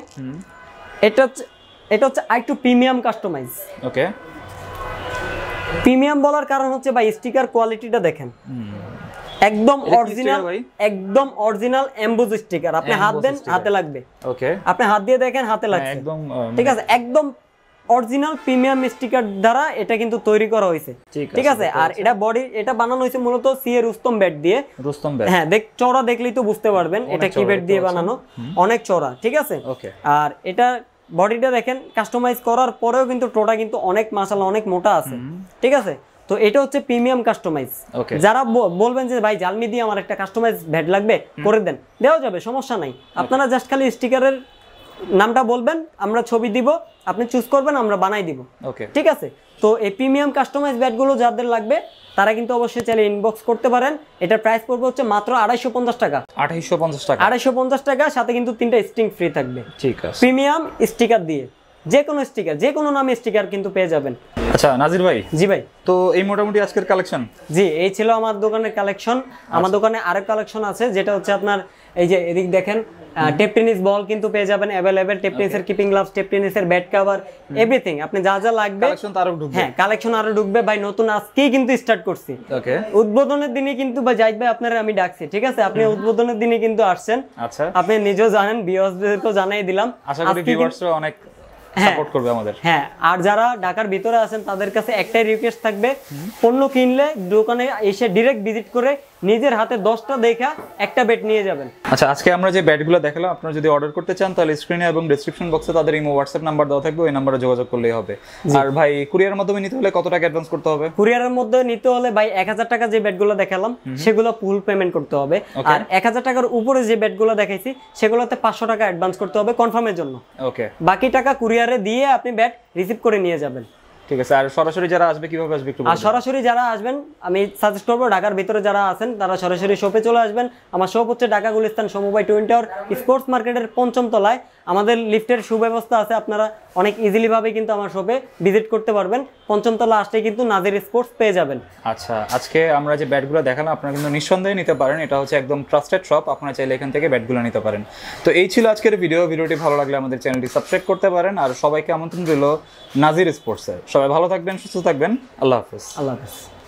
এটা হচ্ছে আরেকটু প্রিমিয়াম কাস্টমাইজ। ওকে, প্রিমিয়াম বলার কারণ হচ্ছে ভাই স্টিকার কোয়ালিটিটা দেখেন, একদম অরিজিনাল এমবোজ স্টিকার। আপনি হাত দেন, হাতে লাগবে। ওকে, আপনি হাত দিয়ে দেখেন, হাতে লাগছে একদম, ঠিক আছে। একদম অরিজিনাল প্রিমিয়াম স্টিকার দ্বারা এটা কিন্তু তৈরি করা হয়েছে, ঠিক আছে। আর এটা বানানো হয়েছে মূলত সিএ রুস্তম ব্যাট দিয়ে। রুস্তম ব্যাট, হ্যাঁ, চওড়া দেখলেই তো বুঝতে পারবেন এটা কি ব্যাট দিয়ে বানানো, অনেক চওড়া, ঠিক আছে। আর এটা বডিটা দেখেন, কাস্টমাইজ করার পরেও কিন্তু টোটা কিন্তু অনেক মাশাআল্লাহ অনেক মোটা আছে, ঠিক আছে। তো এটা হচ্ছে প্রিমিয়াম কাস্টমাইজ। যারা বলবেন যে ভাই জালমি দিয়ে আমার একটা কাস্টমাইজ ব্যাট লাগবে, করে দেন, দেওয়া যাবে, সমস্যা নাই। আপনারা জাস্ট খালি নামটা বলবেন, আমরা ছবি দিব, আপনি চুজ করবেন, আমরা বানাই দিব। ওকে, ঠিক আছে। তো এই প্রিমিয়াম কাস্টমাইজ ব্যাটগুলো যাদের লাগবে তারা কিন্তু অবশ্যই চাইলে ইনবক্স করতে পারেন। এটার প্রাইস পড়বে হচ্ছে মাত্র 250 টাকা। 250 টাকা, 250 টাকা, সাথে কিন্তু 3টা স্টিং ফ্রি থাকবে। ঠিক আছে। প্রিমিয়াম স্টিকার দিয়ে যে কোনো স্টিকার, যে কোনো নামে স্টিকার কিন্তু পেয়ে যাবেন। আচ্ছা নাজির ভাই, জি ভাই। তো এই মোটামুটি আজকের কালেকশন। জি, এই ছিল আমার দোকানের কালেকশন। আমার দোকানে আরেক কালেকশন আছে, যেটা হচ্ছে আপনার এই যে এদিক দেখেন, টেপ টেনিস বল কিন্তু পেয়ে যাবেন অ্যাভেলেবেল, টেপ টেনিসের কিপিং গ্লাভস, টেপ টেনিসের ব্যাট কভার, এভরিথিং আপনি যা যা লাগবে। কালেকশন তো আরো ঢুকবে। হ্যাঁ, কালেকশন আরো ঢুকবে ভাই, নতুন আজকেই কিন্তু স্টার্ট করছি। ওকে, উদ্বোধনের দিনে কিন্তু ভাই জাহিদ ভাই আপনারা আমি ডাকছি, ঠিক আছে? আপনি উদ্বোধনের দিনে কিন্তু আসছেন, আচ্ছা, আপনি নিজেও জানেন, ভিউয়ার্সদেরকেও জানাই দিলাম। আশা করি ভিউয়ার্সরা অনেক সাপোর্ট করবে আমাদের। হ্যাঁ, আর যারা ঢাকার ভিতরে আছেন তাদের কাছে একটাই রিকোয়েস্ট থাকবে, পণ্য কিনলে দোকানে এসে ডাইরেক্ট ভিজিট করে নিজের হাতে 10টা দেখা একটা ব্যাট নিয়ে যাবেন। আচ্ছা, আজকে আমরা যে ব্যাটগুলো দেখালাম, আপনারা যদি অর্ডার করতে চান তাহলে স্ক্রিনে এবং ডেসক্রিপশন বক্সে তাদের ইমো হোয়াটসঅ্যাপ নাম্বার দেওয়া থাকবে, ওই নাম্বারে যোগাযোগ করলেই হবে। আর ভাই কুরিয়ারের মাধ্যমে নিতে হলে কত টাকা অ্যাডভান্স করতে হবে? কুরিয়ারের মধ্যে নিতে হলে ভাই 1000 টাকা যে ব্যাটগুলো দেখালাম সেগুলো ফুল পেমেন্ট করতে হবে, আর 1000 টাকার উপরে যে ব্যাটগুলো দেখাইছি সেগুলোতে 500 টাকা অ্যাডভান্স করতে হবে কনফার্মের জন্য। ওকে, বাকি টাকা কুরিয়ারে দিয়ে আপনি ব্যাট রিসিভ করে নিয়ে যাবেন। ঠিক আছে। আর সরাসরি যারা আসবে কিভাবে আসবে একটু আর সরাসরি যারা আসবেন আমি সাজেস্ট করবো ঢাকার ভিতরে যারা আছেন তারা সরাসরি শপে চলে আসবেন। আমার শপ হচ্ছে ঢাকা গুলিস্তান সমবায় টুইন টাওয়ার স্পোর্টস মার্কেটের 5ম তলায়। আমাদের লিফটের সুব্যবস্থা আছে, আপনারা অনেক ইজিলি ভাবে কিন্তু আমার শপে ভিজিট করতে পারবেন। 5ম তলা আসলে কিন্তু নাজির স্পোর্টস পেয়ে যাবেন। আচ্ছা, আজকে আমরা যে ব্যাটগুলো দেখালাম আপনারা কিন্তু নিঃসন্দেহে নিতে পারেন, এটা হচ্ছে একদম ট্রাস্টেড শপ, আপনারা চাইলে এখান থেকে ব্যাটগুলো নিতে পারেন। তো এই ছিল আজকের ভিডিওটি ভালো লাগলে আমাদের চ্যানেলটি সাবস্ক্রাইব করতে পারেন। আর সবাইকে আমন্ত্রণ রইল নাজির স্পোর্টসে। সবাই ভালো থাকবেন, সুস্থ থাকবেন, আল্লাহ হাফেজ। আল্লাহ হাফেজ।